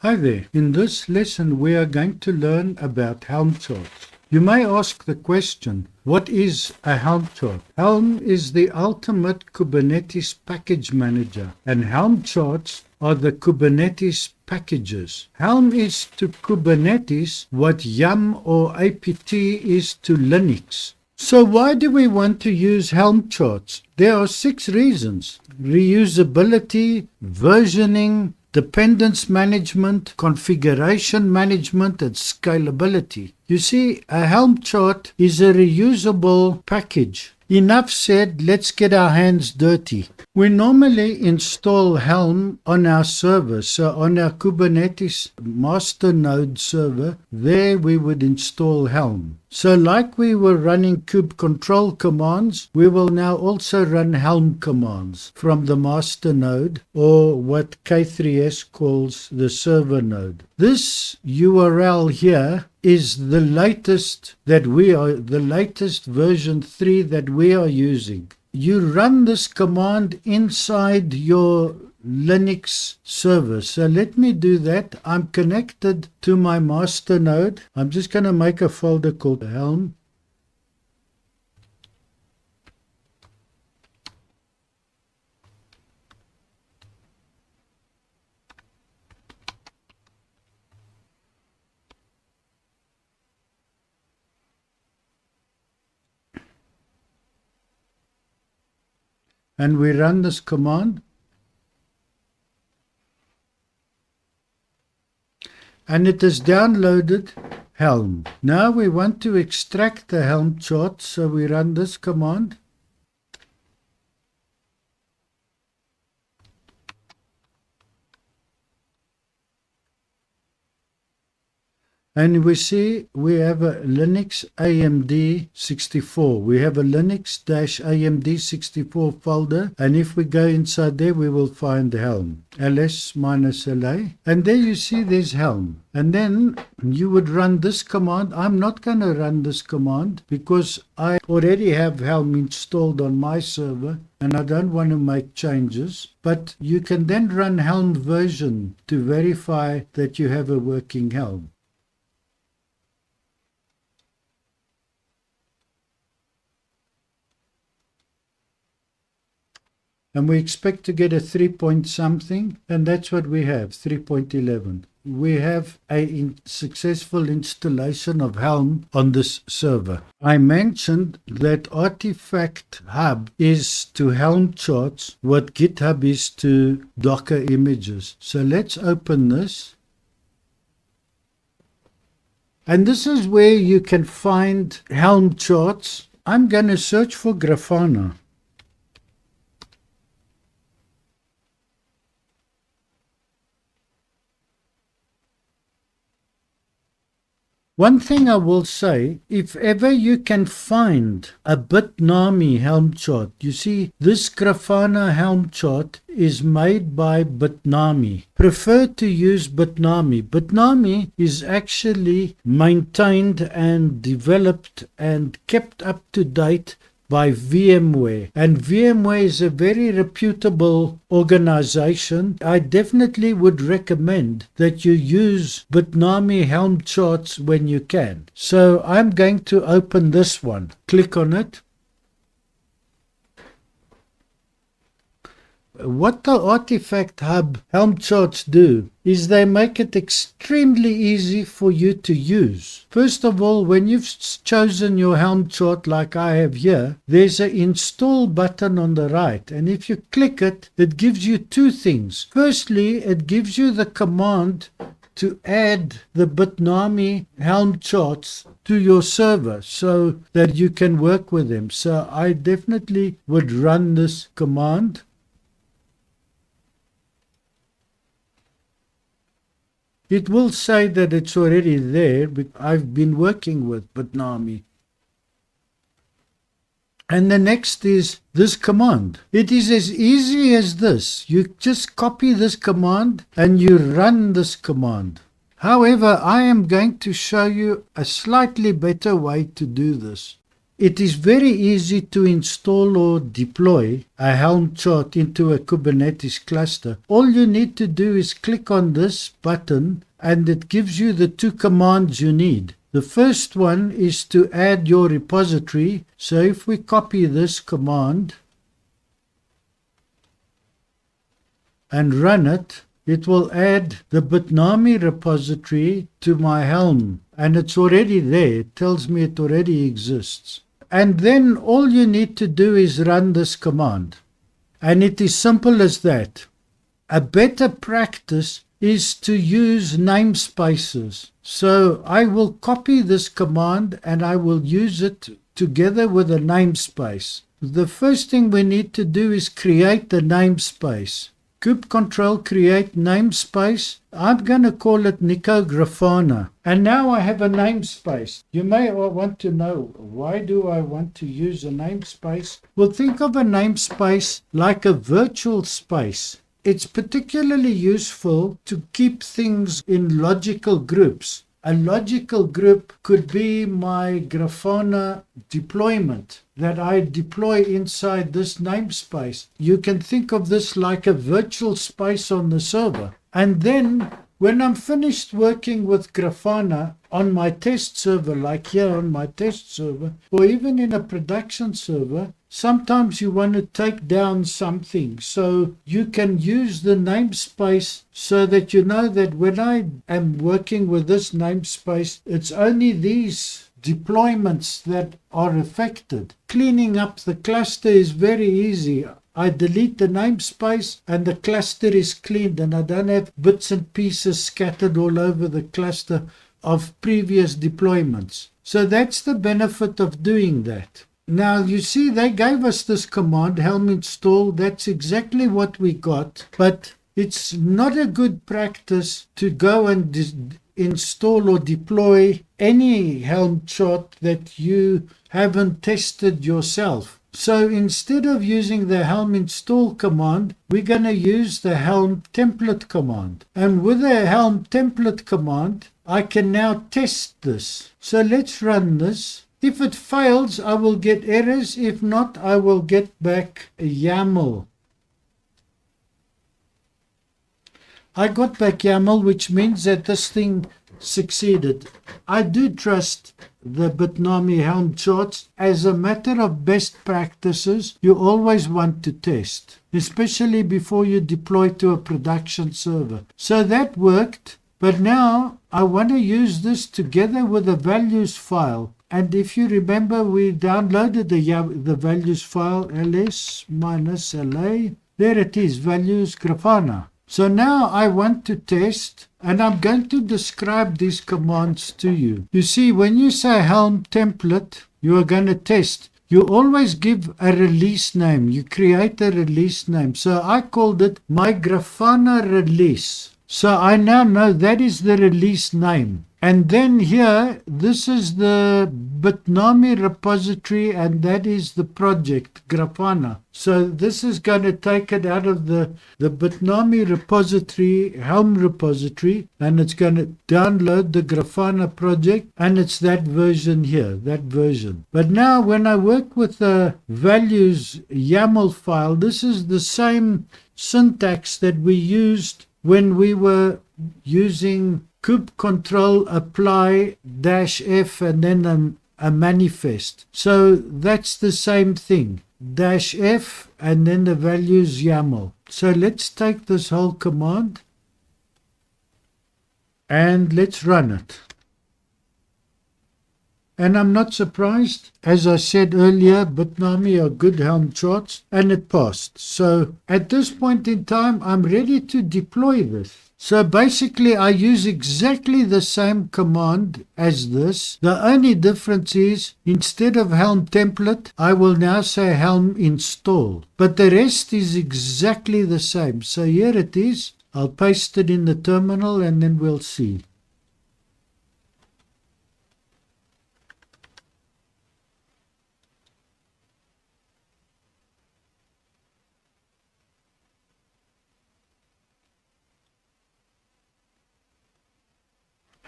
Hi there. In this lesson, we are going to learn about Helm Charts. You may ask the question, what is a Helm Chart? Helm is the ultimate Kubernetes package manager, and Helm Charts are the Kubernetes packages. Helm is to Kubernetes what Yum or apt is to Linux. So why do we want to use Helm Charts? There are 6 reasons: reusability, versioning, dependence management, configuration management, and scalability. You see, a Helm chart is a reusable package. Enough said, let's get our hands dirty. We normally install Helm on our server. So on our Kubernetes master node server, there we would install Helm. So like we were running kube control commands, we will now also run Helm commands from the master node, or what K3S calls the server node. This URL here is the latest version 3 that we are using. You run this command inside your Linux server. So let me do that. I'm connected to my master node. I'm just going to make a folder called Helm. And we run this command. And it has downloaded Helm. Now we want to extract the Helm chart, so we run this command. And we see we have a Linux AMD 64. We have a Linux-AMD 64 folder. And if we go inside there, we will find Helm. ls-la. And there you see there's Helm. And then you would run this command. I'm not going to run this command because I already have Helm installed on my server and I don't want to make changes. But you can then run Helm version to verify that you have a working Helm. And we expect to get a 3 point something, and that's what we have, 3.11. We have a successful installation of Helm on this server. I mentioned that Artifact Hub is to Helm Charts what GitHub is to Docker images. So let's open this. And this is where you can find Helm Charts. I'm going to search for Grafana. One thing I will say, if ever you can find a Bitnami Helm chart, you see this Grafana Helm chart is made by Bitnami. Prefer to use Bitnami. Bitnami is actually maintained and developed and kept up to date by VMware, and VMware is a very reputable organization. I definitely would recommend that you use Bitnami Helm Charts when you can. So I'm going to open this one. Click on it. What the Artifact Hub Helm Charts do is they make it extremely easy for you to use. First of all, when you've chosen your Helm chart like I have here, there's an install button on the right, and if you click it, it gives you 2 things. Firstly, it gives you the command to add the Bitnami Helm charts to your server so that you can work with them. So I definitely would run this command. It will say that it's already there, but I've been working with Bitnami. And the next is this command. It is as easy as this. You just copy this command and you run this command. However, I am going to show you a slightly better way to do this. It is very easy to install or deploy a Helm chart into a Kubernetes cluster. All you need to do is click on this button and it gives you the two commands you need. The first one is to add your repository. So if we copy this command and run it, it will add the Bitnami repository to my Helm. And it's already there. It tells me it already exists. And then all you need to do is run this command. And it is simple as that. A better practice is to use namespaces. So I will copy this command and I will use it together with a namespace. The first thing we need to do is create the namespace. Kube control create namespace. I'm going to call it Nico Grafana. And now I have a namespace. You may want to know, why do I want to use a namespace? Well, think of a namespace like a virtual space. It's particularly useful to keep things in logical groups. A logical group could be my Grafana deployment that I deploy inside this namespace. You can think of this like a virtual space on the server. And then when I'm finished working with Grafana on my test server, like here on my test server, or even in a production server, sometimes you want to take down something. So you can use the namespace so that you know that when I am working with this namespace, it's only these deployments that are affected. Cleaning up the cluster is very easy. I delete the namespace and the cluster is cleaned and I don't have bits and pieces scattered all over the cluster of previous deployments. So that's the benefit of doing that. Now you see they gave us this command, Helm install. That's exactly what we got, but it's not a good practice to go and install or deploy any Helm chart that you haven't tested yourself. So instead of using the Helm install command, we're going to use the Helm template command. And with the Helm template command, I can now test this. So let's run this. If it fails, I will get errors. If not, I will get back a YAML. I got back YAML, which means that this thing succeeded. I do trust the Bitnami Helm charts. As a matter of best practices, you always want to test, especially before you deploy to a production server. So that worked, but now I want to use this together with a values file. And if you remember, we downloaded the values file, ls-la. There it is, values Grafana. So now I want to test, and I'm going to describe these commands to you. You see, when you say Helm template, you are going to test. You always give a release name. You create a release name. So I called it my Grafana release. So I now know that is the release name. And then here, this is the Bitnami repository, and that is the project, Grafana. So this is going to take it out of the Bitnami repository, Helm repository, and it's going to download the Grafana project, and it's that version here, that version. But now when I work with the values YAML file, this is the same syntax that we used when we were using kube control apply -f and then a manifest. So that's the same thing. -f and then the values YAML. So let's take this whole command and let's run it. And I'm not surprised. As I said earlier, Bitnami are good Helm charts, and it passed. So at this point in time, I'm ready to deploy this. So basically, I use exactly the same command as this. The only difference is, instead of Helm template, I will now say Helm install. But the rest is exactly the same. So here it is. I'll paste it in the terminal and then we'll see.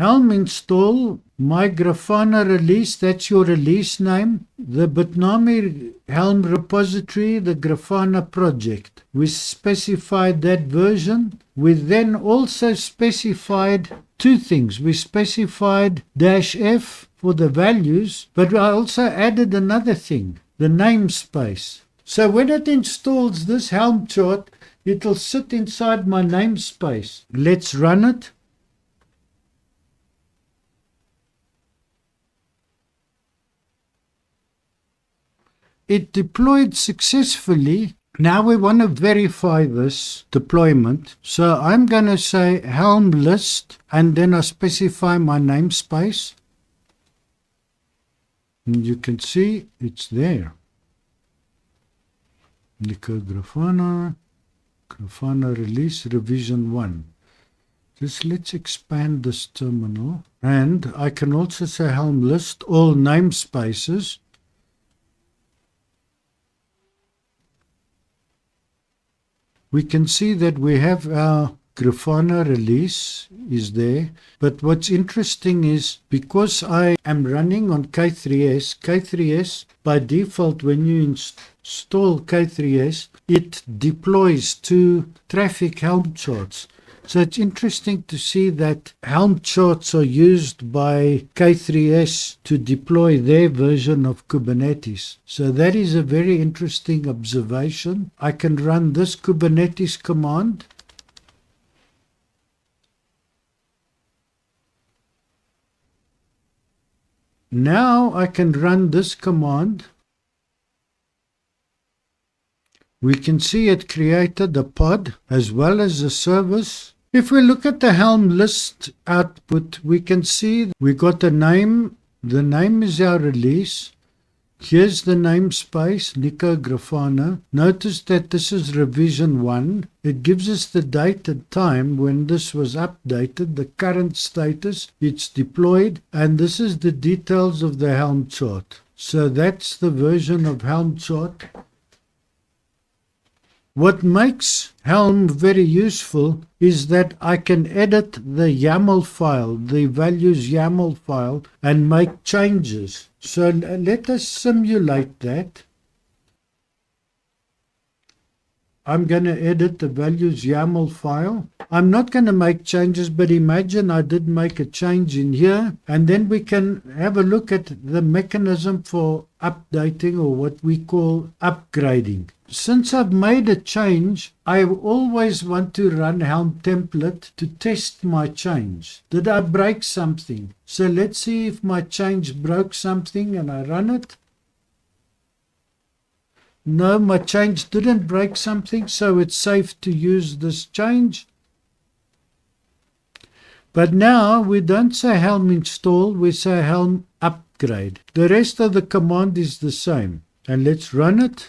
Helm install my Grafana release, that's your release name. The Bitnami Helm repository, the Grafana project. We specified that version. We then also specified two things. We specified -f for the values, but I also added another thing, the namespace. So when it installs this Helm chart, it'll sit inside my namespace. Let's run it. It deployed successfully. Now we want to verify this deployment. So I'm going to say Helm list, and then I specify my namespace. And you can see it's there. Grafana release revision 1. Just let's expand this terminal. And I can also say Helm list all namespaces. We can see that we have our Grafana release is there. But what's interesting is because I am running on K3s, by default when you install K3s, it deploys to traffic Helm charts. So it's interesting to see that Helm charts are used by K3s to deploy their version of Kubernetes. So that is a very interesting observation. I can run this Kubernetes command. Now I can run this command. We can see it created a pod as well as a service. If we look at the Helm list output, we can see we got a name. The name is our release. Here's the namespace, Nico Grafana. Notice that this is revision 1. It gives us the date and time when this was updated, the current status, it's deployed, and this is the details of the Helm chart. So that's the version of Helm chart. What makes Helm very useful is that I can edit the YAML file, the values YAML file, and make changes. So let us simulate that. I'm going to edit the values YAML file. I'm not going to make changes, but imagine I did make a change in here, and then we can have a look at the mechanism for updating, or what we call upgrading. Since I've made a change, I always want to run Helm template to test my change. Did I break something? So let's see if my change broke something, and I run it. No, my change didn't break something, so it's safe to use this change. But now we don't say Helm install, we say Helm upgrade. The rest of the command is the same. And let's run it.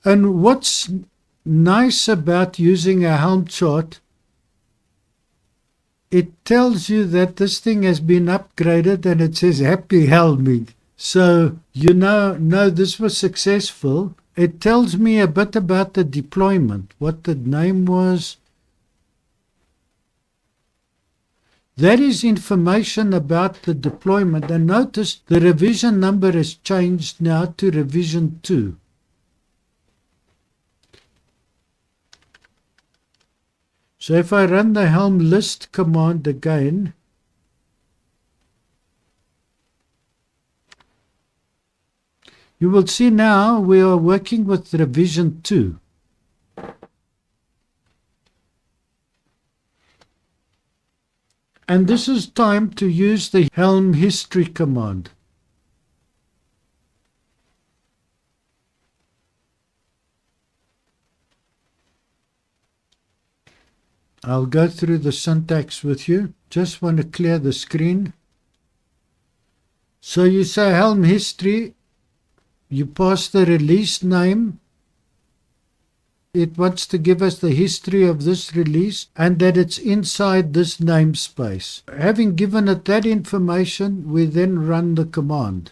And what's nice about using a Helm chart, it tells you that this thing has been upgraded, and it says happy helming. So you know this was successful. It tells me a bit about the deployment, what the name was. That is information about the deployment. And notice the revision number has changed now to revision 2. So if I run the Helm list command again, you will see now we are working with revision 2. And this is time to use the Helm history command. I'll go through the syntax with you. Just want to clear the screen. So you say Helm history, you pass the release name. It wants to give us the history of this release and that it's inside this namespace. Having given it that information, we then run the command.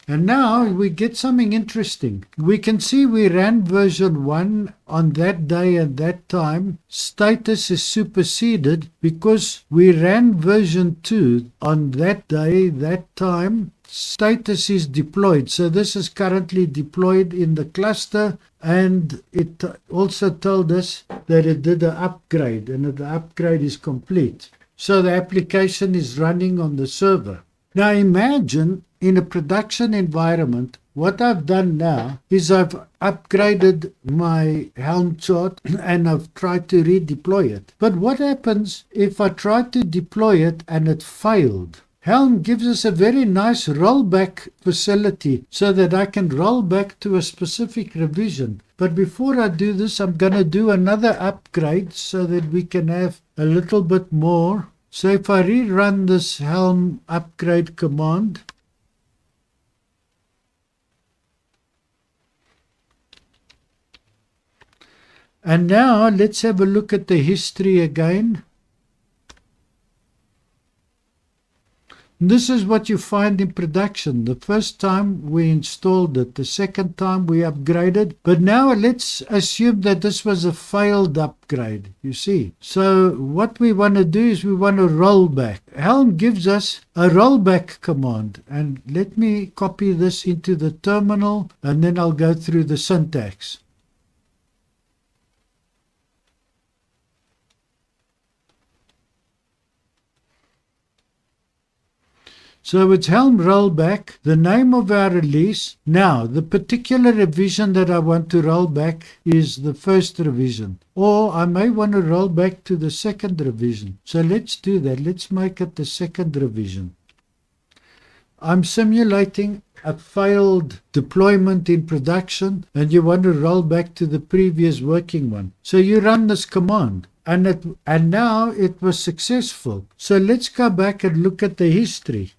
And now we get something interesting. We can see we ran version 1 on that day and that time. Status is superseded because we ran version 2 on that day, that time. Status is deployed. So this is currently deployed in the cluster, and it also told us that it did an upgrade and that the upgrade is complete. So the application is running on the server. Now imagine in a production environment, what I've done now is I've upgraded my Helm chart and I've tried to redeploy it. But what happens if I try to deploy it and it failed? Helm gives us a very nice rollback facility so that I can roll back to a specific revision. But before I do this, I'm going to do another upgrade so that we can have a little bit more. So if I rerun this Helm upgrade command, and now let's have a look at the history again. This is what you find in production. The first time we installed it, the second time we upgraded. But now let's assume that this was a failed upgrade, you see. So what we want to do is we want to roll back. Helm gives us a rollback command. And let me copy this into the terminal and then I'll go through the syntax. So it's Helm rollback, the name of our release. Now, the particular revision that I want to roll back is the first revision. Or I may want to roll back to the second revision. So let's do that. Let's make it the second revision. I'm simulating a failed deployment in production and you want to roll back to the previous working one. So you run this command. And now it was successful. So let's go back and look at the history.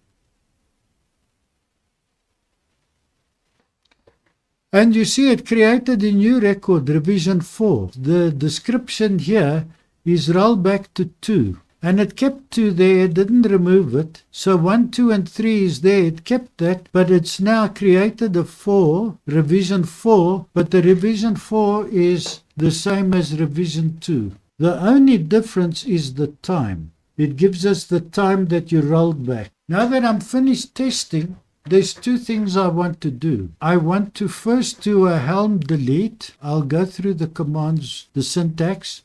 And you see it created a new record, revision 4. The description here is rollback to 2. And it kept 2 there, it didn't remove it. So 1, 2, and 3 is there, it kept that. But it's now created a 4, revision 4. But the revision 4 is the same as revision 2. The only difference is the time. It gives us the time that you rolled back. Now that I'm finished testing, there's 2 things I want to do. I want to first do a Helm delete. I'll go through the commands, the syntax.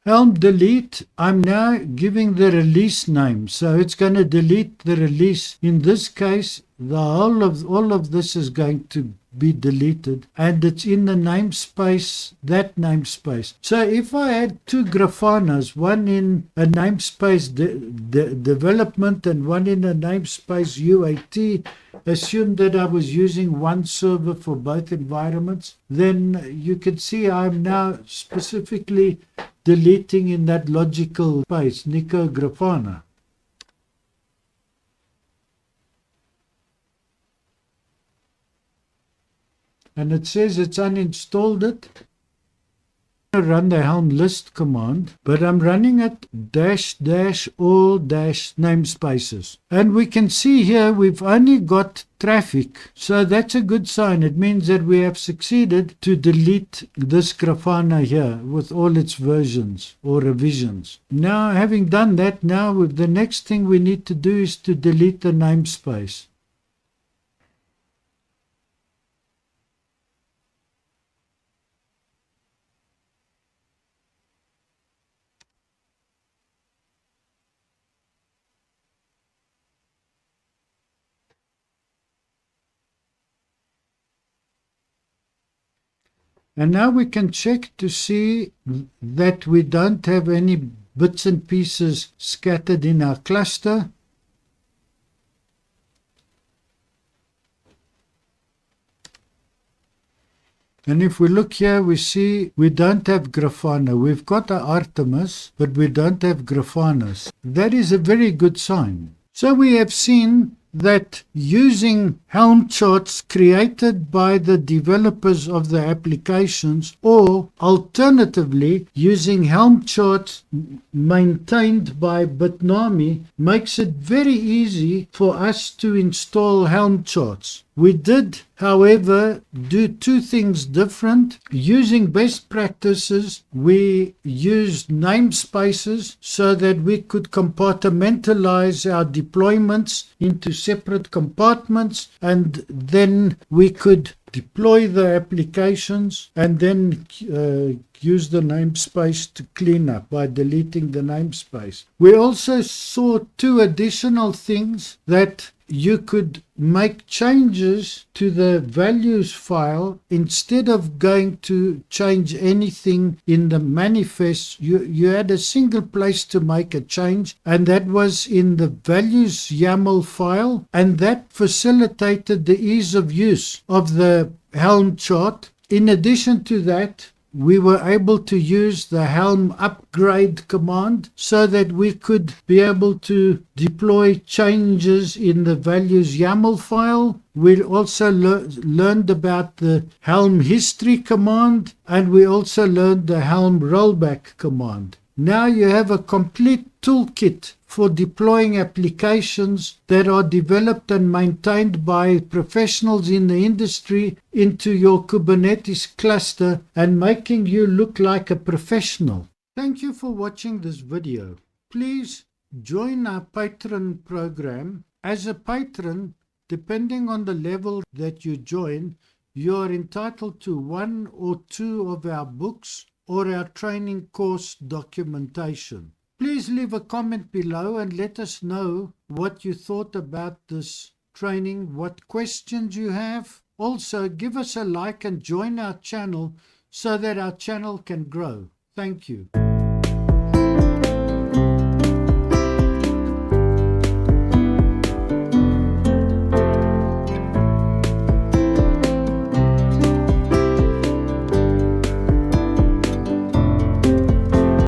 Helm delete, I'm now giving the release name. So it's going to delete the release. In this case, the whole of all of this is going to be deleted, and it's in the namespace, that namespace. So if I had 2 Grafanas, one in a namespace development and one in a namespace UAT, assume that I was using one server for both environments, then you can see I'm now specifically deleting in that logical space, Nico Grafana. And it says it's uninstalled it. I run the Helm list command, but I'm running it --all namespaces. And we can see here we've only got traffic. So that's a good sign. It means that we have succeeded to delete this Grafana here with all its versions or revisions. Now, having done that, now the next thing we need to do is to delete the namespace. And now we can check to see that we don't have any bits and pieces scattered in our cluster. And if we look here, we see we don't have Grafana. We've got our Artemis, but we don't have Grafanas. That is a very good sign. So we have seen that using Helm charts created by the developers of the applications, or alternatively using Helm charts maintained by Bitnami, makes it very easy for us to install Helm charts. We did, however, do two things different. Using best practices, we used namespaces so that we could compartmentalize our deployments into separate compartments, and then we could deploy the applications and then use the namespace to clean up by deleting the namespace. We also saw two additional things: that you could make changes to the values file. Instead of going to change anything in the manifest, you had a single place to make a change, and that was in the values YAML file, and that facilitated the ease of use of the Helm chart. In addition to that, we were able to use the Helm upgrade command so that we could be able to deploy changes in the values YAML file. We also learned about the Helm history command, and we also learned the Helm rollback command. Now you have a complete toolkit for deploying applications that are developed and maintained by professionals in the industry into your Kubernetes cluster and making you look like a professional. Thank you for watching this video. Please join our Patreon program. As a patron, depending on the level that you join, you are entitled to one or two of our books or our training course documentation. Please leave a comment below and let us know what you thought about this training, what questions you have. Also, give us a like and join our channel so that our channel can grow. Thank you.